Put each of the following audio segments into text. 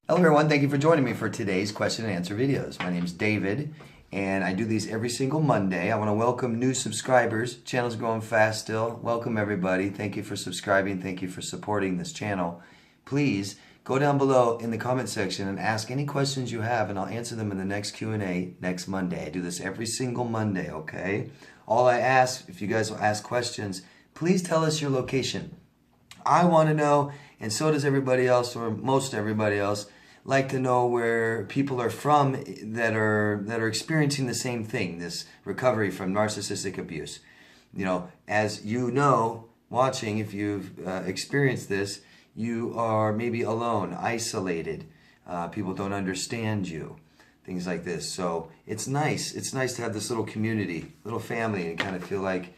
Hello everyone, thank you for joining me for today's question and answer videos. My name is David and I do these every single Monday. I want to welcome new subscribers. Channel's growing fast still. Welcome everybody. Thank you for subscribing. Thank you for supporting this channel. Please go down below in the comment section and ask any questions you have and I'll answer them in the next Q&A next Monday. I do this every single Monday, okay? All I ask, if you guys will ask questions, please tell us your location. I want to know, and so does everybody else, or most everybody else, like to know where people are from that are experiencing the same thing, this recovery from narcissistic abuse. You know, as you know, watching, if you've experienced this, you are maybe alone, isolated. People don't understand you, things like this. So it's nice. It's nice to have this little community, little family, and kind of feel like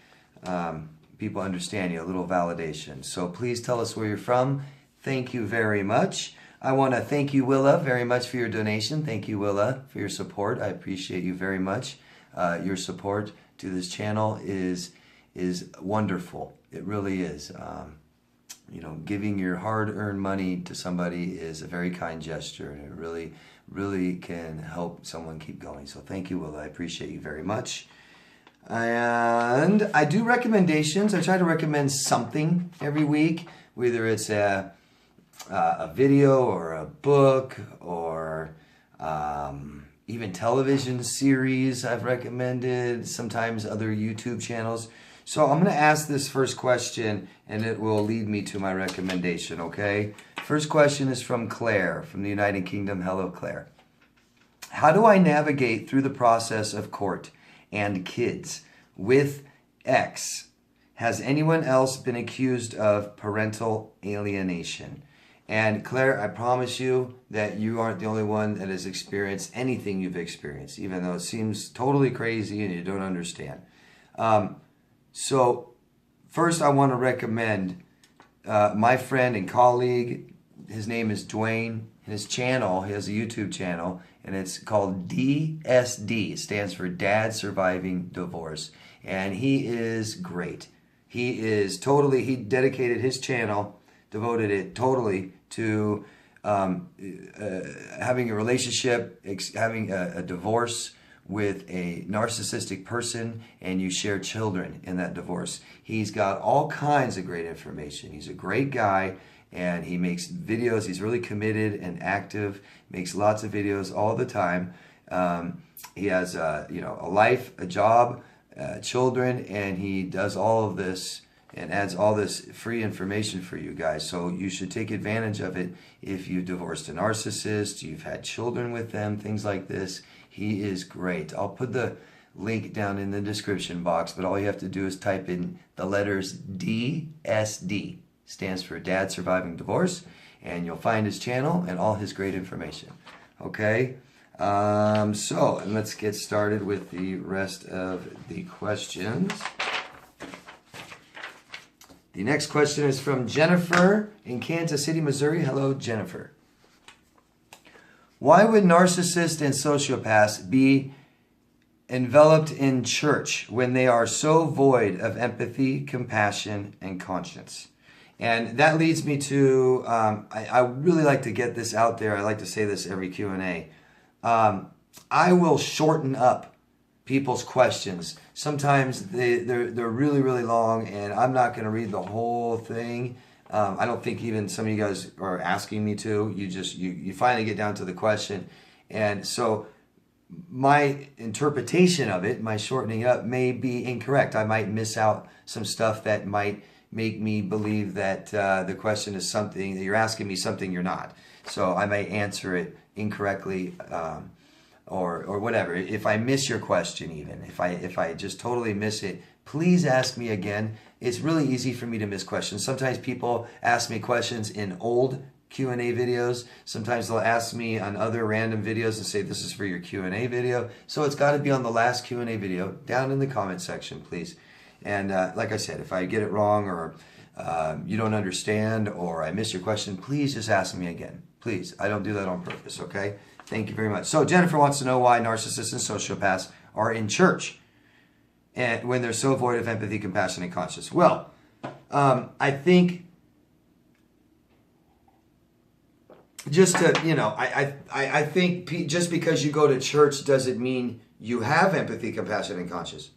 people understand you, a little validation. So please tell us where you're from. Thank you very much. I want to thank you, Willa, very much for your donation. Thank you, Willa, for your support. I appreciate you very much. Your support to this channel is wonderful. It really is. You know, giving your hard-earned money to somebody is a very kind gesture, and it really can help someone keep going. So thank you, Willa. I appreciate you very much. And I do recommendations. I try to recommend something every week, whether it's a video or a book or even television series I've recommended, sometimes other YouTube channels. So I'm going to ask this first question and it will lead me to my recommendation, okay? First question is from Claire from the United Kingdom. Hello, Claire. How do I navigate through the process of court and kids with X? Has anyone else been accused of parental alienation? And Claire, I promise you that you aren't the only one that has experienced anything you've experienced, even though it seems totally crazy and you don't understand. So first I want to recommend my friend and colleague. His name is Dwayne. His channel, he has a YouTube channel, and it's called DSD. It stands for Dad Surviving Divorce. And he is great. He dedicated his channel, devoted it totally to having a relationship, having a divorce with a narcissistic person, and you share children in that divorce. He's got all kinds of great information. He's a great guy, and he makes videos. He's really committed and active, makes lots of videos all the time. He has you know, a life, a job, children, and he does all of this and adds all this free information for you guys. So you should take advantage of it if you divorced a narcissist, you've had children with them, things like this. He is great. I'll put the link down in the description box, but all you have to do is type in the letters DSD, stands for Dad Surviving Divorce, and you'll find his channel and all his great information. Okay? So let's get started with the rest of the questions. The next question is from Jennifer in Kansas City, Missouri. Hello, Jennifer. Why would narcissists and sociopaths be enveloped in church when they are so void of empathy, compassion, and conscience? And that leads me to, I really like to get this out there. I like to say this every Q&A. I will shorten up people's questions. Sometimes they're really, really long, and I'm not going to read the whole thing. I don't think even some of you guys are asking me to. You finally get down to the question. And so my interpretation of it, my shortening up, may be incorrect. I might miss out some stuff that might make me believe that the question is something, that you're asking me something you're not. So I may answer it incorrectly or whatever. If I miss your question even, if I just totally miss it, please ask me again. It's really easy for me to miss questions. Sometimes people ask me questions in old Q&A videos. Sometimes they'll ask me on other random videos and say, this is for your Q&A video. So it's got to be on the last Q&A video down in the comment section, please. And like I said, if I get it wrong or you don't understand or I miss your question, please just ask me again. Please. I don't do that on purpose, okay? Thank you very much. So Jennifer wants to know why narcissists and sociopaths are in church and when they're so void of empathy, compassion, and conscience. Well, I think just to, I think just because you go to church doesn't mean you have empathy, compassion, and conscience.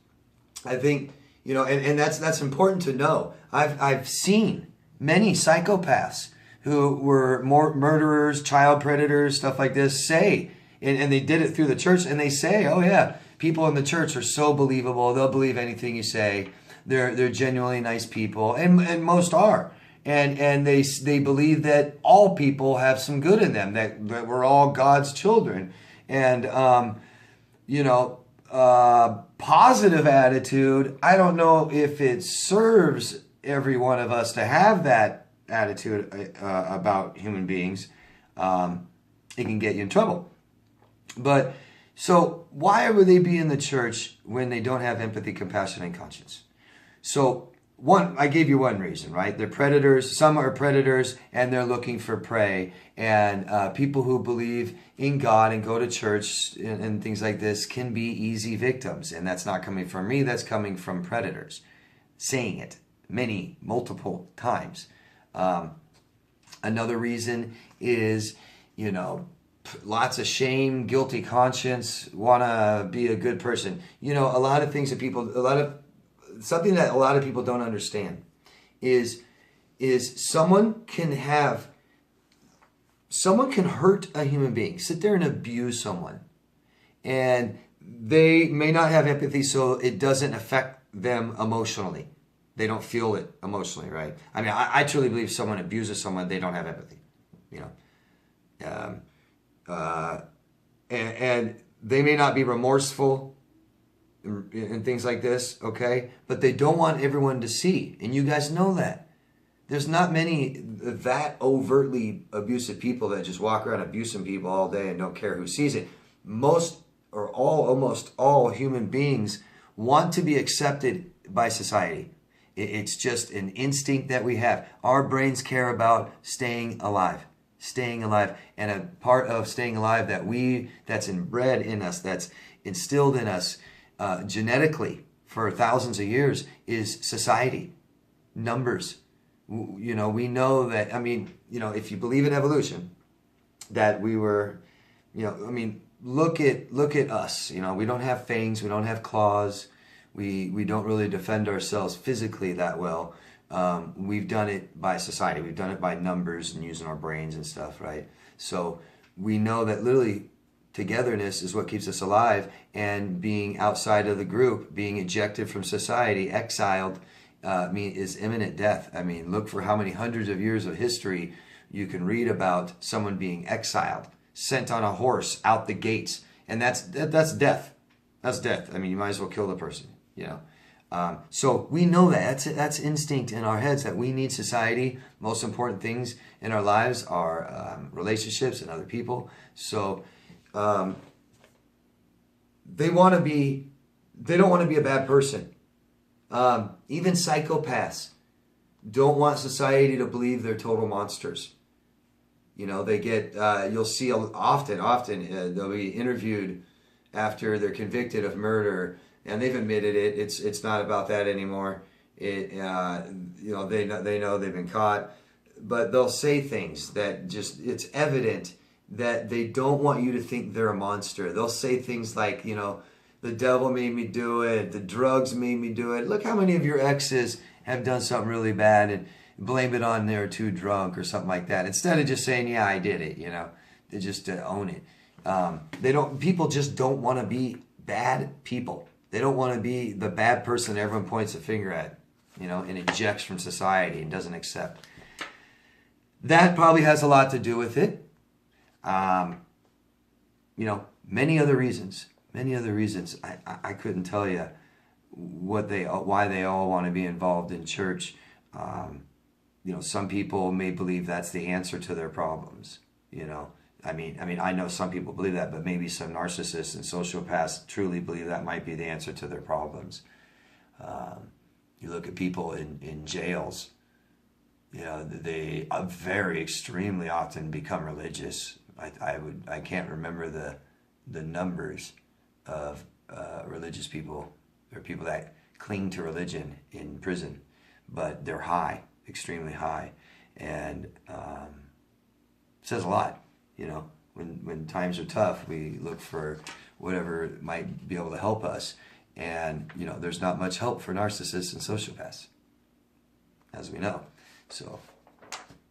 I think, and that's important to know. I've seen many psychopaths who were more murderers, child predators, stuff like this, say, and they did it through the church, and they say, oh yeah, people in the church are so believable. They'll believe anything you say. They're genuinely nice people, and most are. And they believe that all people have some good in them, that we're all God's children. And, positive attitude, I don't know if it serves every one of us to have that attitude about human beings. It can get you in trouble. But so why would they be in the church when they don't have empathy, compassion, and conscience? So I gave you one reason, right? They're predators. Some are predators, and they're looking for prey. And people who believe in God and go to church and things like this can be easy victims. And that's not coming from me. That's coming from predators saying it multiple times. Another reason is, lots of shame, guilty conscience, want to be a good person. A lot of things that something that a lot of people don't understand is someone can hurt a human being, sit there and abuse someone, and they may not have empathy, so it doesn't affect them emotionally. They don't feel it emotionally, right? I mean, I truly believe someone abuses someone, they don't have empathy, and they may not be remorseful and things like this, okay? But they don't want everyone to see, and you guys know that. There's not many that overtly abusive people that just walk around abusing people all day and don't care who sees it. Almost all human beings want to be accepted by society. It's just an instinct that we have. Our brains care about staying alive. And a part of staying alive that's inbred in us, that's instilled in us genetically for thousands of years, is society, numbers. We know that, if you believe in evolution, that we were, look at us. We don't have fangs, we don't have claws, we don't really defend ourselves physically that well. We've done it by society. We've done it by numbers and using our brains and stuff, right? So we know that literally togetherness is what keeps us alive, and being outside of the group, being ejected from society, exiled, is imminent death. Look for how many hundreds of years of history you can read about someone being exiled, sent on a horse out the gates, and that's death. That's death. You might as well kill the person, So we know that's instinct in our heads, that we need society. Most important things in our lives are relationships and other people. So they don't want to be a bad person. Even psychopaths don't want society to believe they're total monsters. They get, you'll see often they'll be interviewed after they're convicted of murder, and they've admitted it. It's not about that anymore. They know they've been caught, but they'll say things that it's evident that they don't want you to think they're a monster. They'll say things like, the devil made me do it, the drugs made me do it. Look how many of your exes have done something really bad and blame it on they're too drunk or something like that. Instead of just saying, yeah, I did it, they just own it. People just don't want to be bad people. They don't want to be the bad person everyone points a finger at, and ejects from society and doesn't accept. That probably has a lot to do with it. Many other reasons. I couldn't tell you why they all want to be involved in church. Some people may believe that's the answer to their problems. I know some people believe that, but maybe some narcissists and sociopaths truly believe that might be the answer to their problems. You look at people in jails. They very extremely often become religious. I can't remember the numbers of religious people or people that cling to religion in prison, but they're high, extremely high, and says a lot, you know. When times are tough, we look for whatever might be able to help us. And, you know, there's not much help for narcissists and sociopaths, as we know. So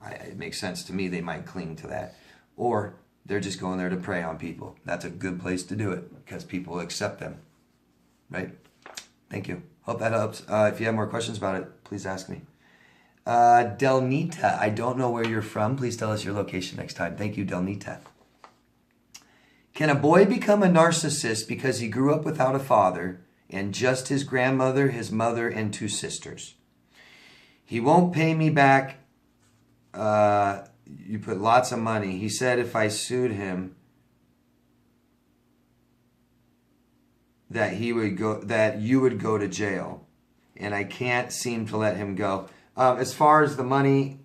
it makes sense to me they might cling to that. Or they're just going there to prey on people. That's a good place to do it because people accept them, right? Thank you. Hope that helps. If you have more questions about it, please ask me. Delnita, I don't know where you're from. Please tell us your location next time. Thank you, Delnita. Can a boy become a narcissist because he grew up without a father and just his grandmother, his mother, and 2 sisters? He won't pay me back. You put lots of money. He said if I sued him that you would go to jail, and I can't seem to let him go. As far as the money,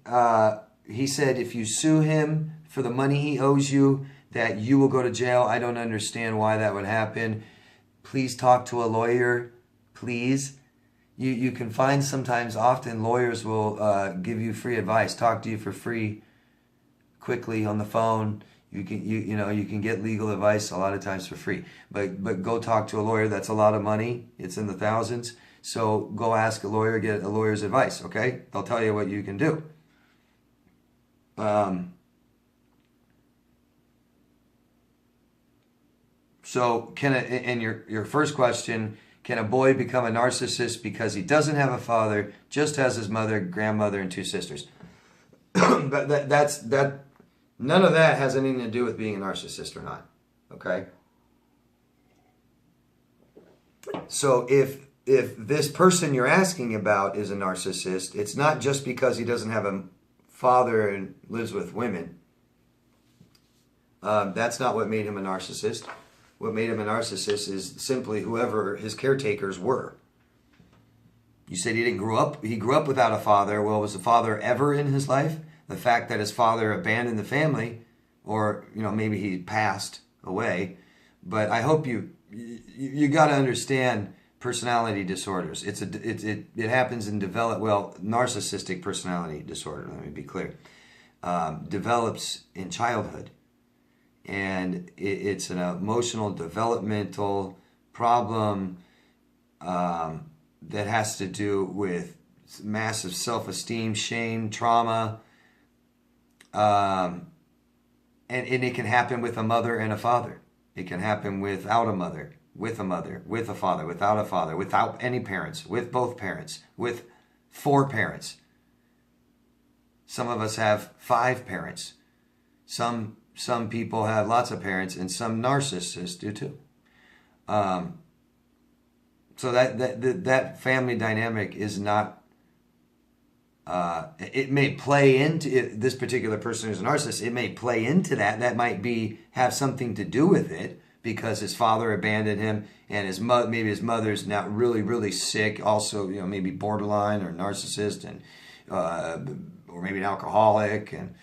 he said if you sue him for the money he owes you, that you will go to jail. I don't understand why that would happen. Please talk to a lawyer, please. You can find often lawyers will give you free advice, talk to you for free, quickly on the phone. You can get legal advice a lot of times for free. But go talk to a lawyer. That's a lot of money. It's in the thousands. So go ask a lawyer, get a lawyer's advice, okay? They'll tell you what you can do. So and your first question, can a boy become a narcissist because he doesn't have a father, just has his mother, grandmother, and 2 sisters? But none of that has anything to do with being a narcissist or not, okay? So if this person you're asking about is a narcissist, it's not just because he doesn't have a father and lives with women. That's not what made him a narcissist. What made him a narcissist is simply whoever his caretakers were. You said he grew up without a father. Well, was the father ever in his life? The fact that his father abandoned the family, or maybe he passed away. But I hope you got to understand personality disorders. It happens in narcissistic personality disorder. Let me be clear. Develops in childhood. And it's an emotional developmental problem that has to do with massive self-esteem, shame, trauma. And it can happen with a mother and a father. It can happen without a mother, with a father, without a father, without any parents, with both parents, with 4 parents. Some of us have 5 parents. Some people have lots of parents, and some narcissists do too. So that family dynamic is not. It may play into this particular person who's a narcissist. It may play into that. That might have something to do with it because his father abandoned him, and maybe his mother's now really, really sick. Also, maybe borderline or narcissist, and or maybe an alcoholic, and.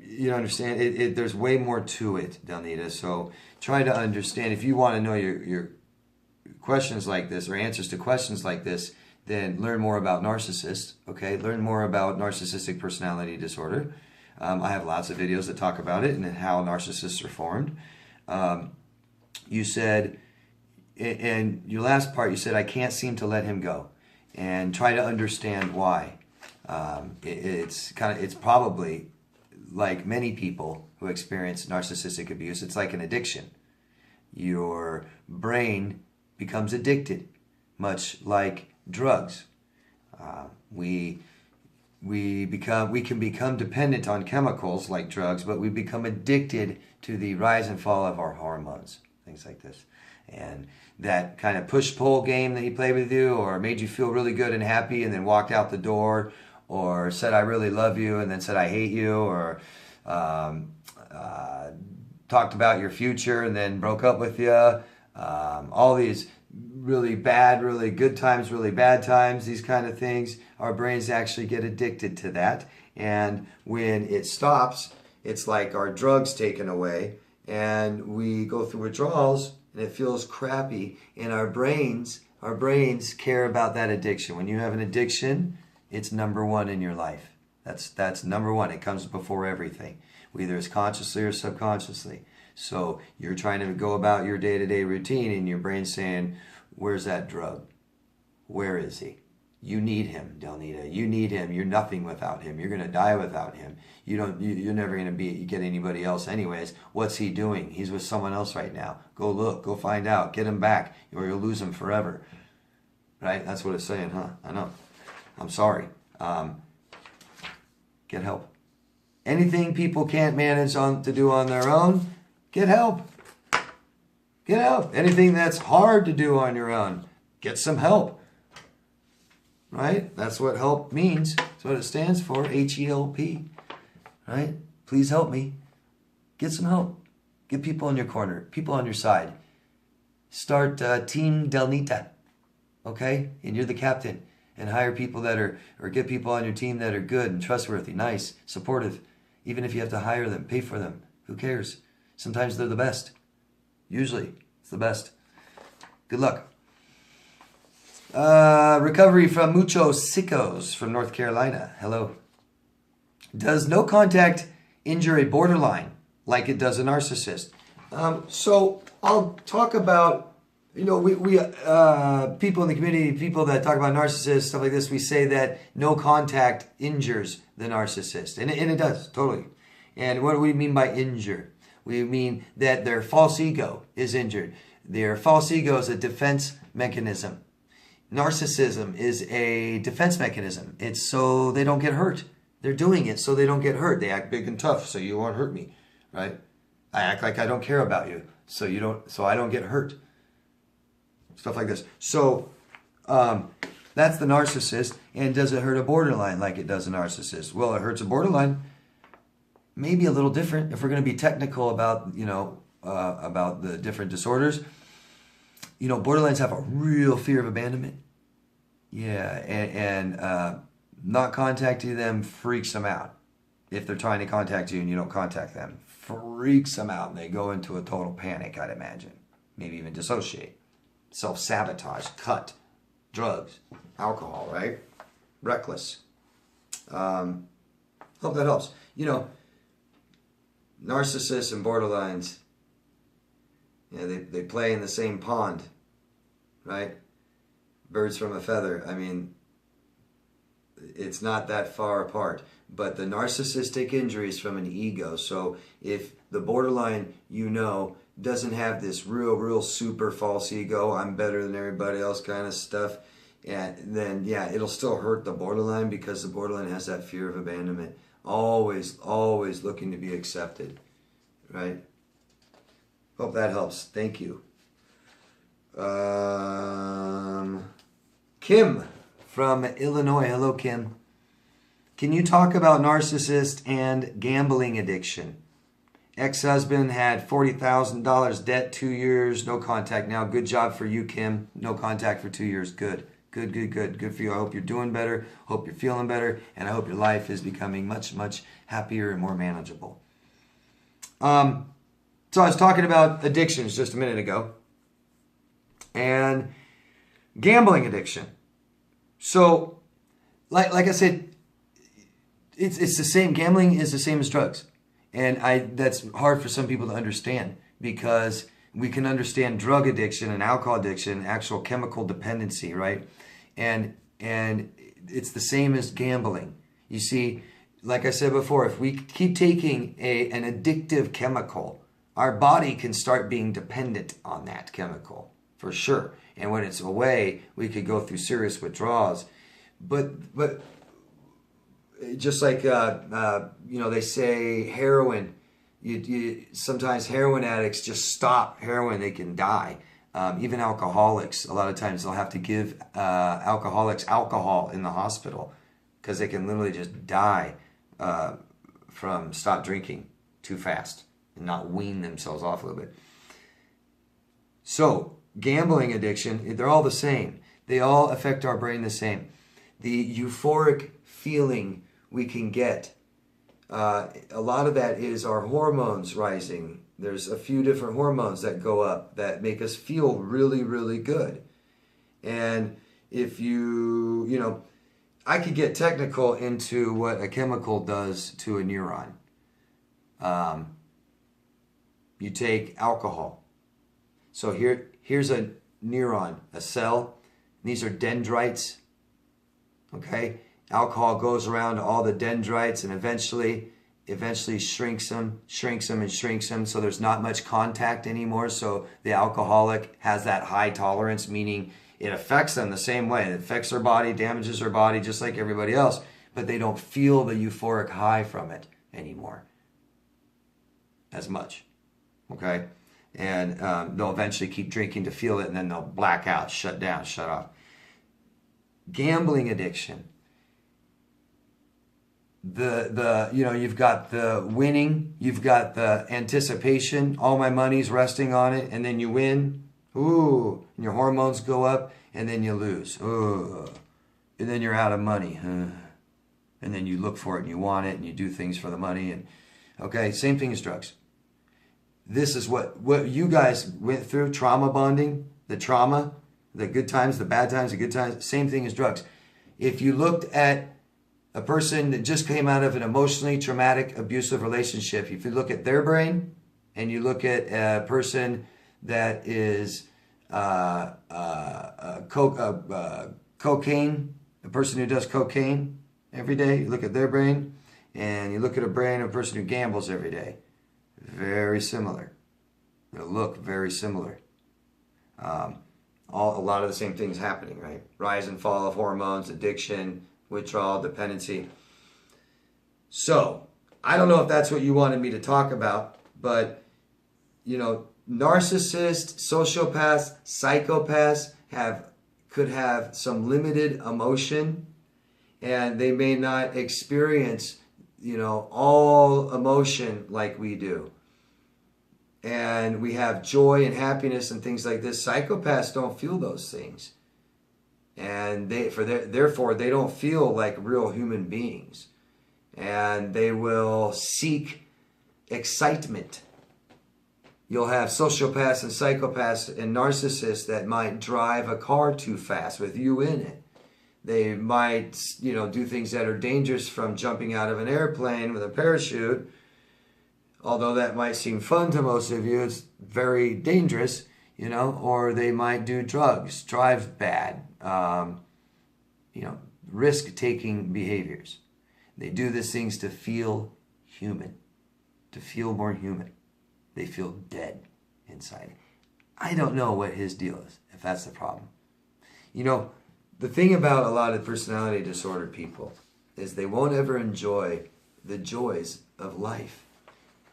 You understand? There's way more to it, Delnita. So try to understand. If you want to know your questions like this or answers to questions like this, then learn more about narcissists. Okay, learn more about narcissistic personality disorder. I have lots of videos that talk about it and how narcissists are formed. You said, and your last part, you said I can't seem to let him go, and try to understand why. It's probably. Like many people who experience narcissistic abuse, it's like an addiction. Your brain becomes addicted, much like drugs. We can become dependent on chemicals like drugs, but we become addicted to the rise and fall of our hormones, things like this. And that kind of push-pull game that he played with you, or made you feel really good and happy, and then walked out the door. Or said, I really love you, and then said, I hate you, or talked about your future and then broke up with you. All these really bad, really good times, really bad times, these kind of things. Our brains actually get addicted to that. And when it stops, it's like our drugs taken away, and we go through withdrawals, and it feels crappy. And our brains care about that addiction. When you have an addiction, it's number 1 in your life, That's number one. It comes before everything, whether it's consciously or subconsciously. So you're trying to go about your day-to-day routine and your brain's saying, where's that drug? Where is he? You need him, Delnita. You need him. You're nothing without him. You're going to die without him. You're never going to get anybody else anyways. What's he doing? He's with someone else right now. Go look. Go find out. Get him back or you'll lose him forever. Right? That's what it's saying, huh? I know. I'm sorry. Get help. Anything people can't manage to do on their own, get help. Get help. Anything that's hard to do on your own, get some help. Right? That's what help means. That's what it stands for. H-E-L-P. Right? Please help me. Get some help. Get people in your corner. People on your side. Start Team Delnita. Okay? And you're the captain. And hire people that are, or get people on your team that are good and trustworthy, nice, supportive. Even if you have to hire them, pay for them. Who cares? Sometimes they're the best. Usually, it's the best. Good luck. Recovery from Muchos Sickos from North Carolina. Hello. Does no contact injure a borderline like it does a narcissist? So I'll talk about, we people in the community, people that talk about narcissists, stuff like this, we say that no contact injures the narcissist. And it does, totally. And what do we mean by injure? We mean that their false ego is injured. Their false ego is a defense mechanism. Narcissism is a defense mechanism. It's so they don't get hurt. They're doing it so they don't get hurt. They act big and tough so you won't hurt me, right? I act like I don't care about you so I don't get hurt. Stuff like this. So that's the narcissist. And does it hurt a borderline like it does a narcissist? Well, it hurts a borderline. Maybe a little different if we're going to be technical about, about the different disorders. Borderlines have a real fear of abandonment. Yeah, and not contacting them freaks them out. If they're trying to contact you and you don't contact them, freaks them out. And they go into a total panic, I'd imagine. Maybe even dissociate. Self-sabotage, cut, drugs, alcohol, right? Reckless. Hope that helps. Narcissists and borderlines, they play in the same pond, right? Birds from a feather. I mean, it's not that far apart. But the narcissistic injury is from an ego. So if the borderline, doesn't have this real super false ego, I'm better than everybody else kind of stuff, and then, it'll still hurt the borderline because the borderline has that fear of abandonment. Always looking to be accepted, right? Hope that helps. Thank you. Kim from Illinois. Hello, Kim. Can you talk about narcissist and gambling addiction? Ex-husband had $40,000 debt, 2 years, no contact now. Good job for you, Kim. No contact for 2 years. Good. Good for you. I hope you're doing better. Hope you're feeling better. And I hope your life is becoming much happier and more manageable. So I was talking about addictions just a minute ago. And gambling addiction. So, like I said, it's the same. Gambling is the same as drugs. And that's hard for some people to understand because we can understand drug addiction and alcohol addiction, actual chemical dependency, right? And it's the same as gambling. You see, like I said before, if we keep taking an addictive chemical, our body can start being dependent on that chemical, for sure. And when it's away, we could go through serious withdrawals. But just like, they say heroin, sometimes heroin addicts just stop heroin, they can die. Even alcoholics, a lot of times they'll have to give alcoholics alcohol in the hospital because they can literally just die from stop drinking too fast and not wean themselves off a little bit. So, gambling addiction, they're all the same. They all affect our brain the same. The euphoric feeling we can get, a lot of that is our hormones rising. There's a few different hormones that go up that make us feel really good. And if I could get technical into what a chemical does to a neuron. You take alcohol. So here's a neuron, a cell. These are dendrites. Okay? Alcohol goes around to all the dendrites and eventually shrinks them, so there's not much contact anymore. So the alcoholic has that high tolerance, meaning it affects them the same way. It affects their body, damages their body just like everybody else, but they don't feel the euphoric high from it anymore as much. Okay? And they'll eventually keep drinking to feel it, and then they'll black out, shut down, shut off. Gambling addiction. You've got the winning, you've got the anticipation, all my money's resting on it, and then you win. Ooh, and your hormones go up, and then you lose. Ooh, and then you're out of money. And then you look for it, and you want it, and you do things for the money. And okay, same thing as drugs. This is what you guys went through, trauma bonding, the trauma, the good times, the bad times, the good times, same thing as drugs. If you looked at a person that just came out of an emotionally traumatic, abusive relationship, if you look at their brain and you look at a person that is cocaine, a person who does cocaine every day, you look at their brain, and you look at a brain of a person who gambles every day. Very similar. They'll look very similar. A lot of the same things happening, right? Rise and fall of hormones, addiction, withdrawal, dependency. So, I don't know if that's what you wanted me to talk about, but, narcissists, sociopaths, psychopaths could have some limited emotion, and they may not experience, all emotion like we do. And we have joy and happiness and things like this. Psychopaths don't feel those things. And therefore, they don't feel like real human beings. And they will seek excitement. You'll have sociopaths and psychopaths and narcissists that might drive a car too fast with you in it. They might, do things that are dangerous, from jumping out of an airplane with a parachute. Although that might seem fun to most of you, it's very dangerous, or they might do drugs, drive bad, risk-taking behaviors. They do these things to feel human, to feel more human. They feel dead inside. I don't know what his deal is, if that's the problem. The thing about a lot of personality disorder people is they won't ever enjoy the joys of life.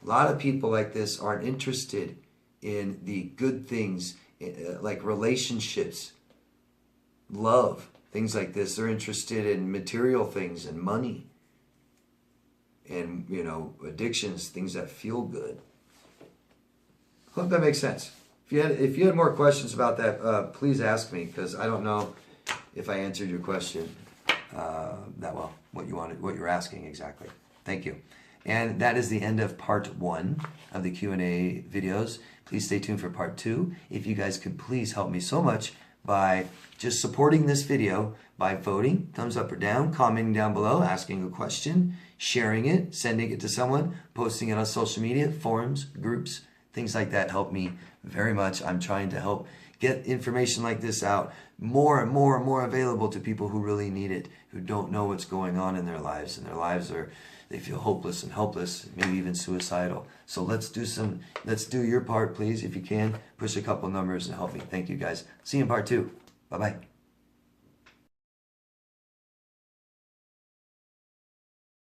A lot of people like this aren't interested in the good things, like relationships, love, things like this. They're interested in material things and money and, addictions, things that feel good. Hope that makes sense. If you had more questions about that, please ask me, because I don't know if I answered your question that well, what you're asking exactly. Thank you. And that is the end of part 1 of the Q&A videos. Please stay tuned for part 2. If you guys could please help me so much by just supporting this video by voting, thumbs up or down, commenting down below, asking a question, sharing it, sending it to someone, posting it on social media, forums, groups, things like that help me very much. I'm trying to help get information like this out more and more and more available to people who really need it, who don't know what's going on in their lives, and their lives they feel hopeless and helpless, maybe even suicidal. So let's do your part, please, if you can. Push a couple numbers and help me. Thank you, guys. See you in part 2. Bye-bye.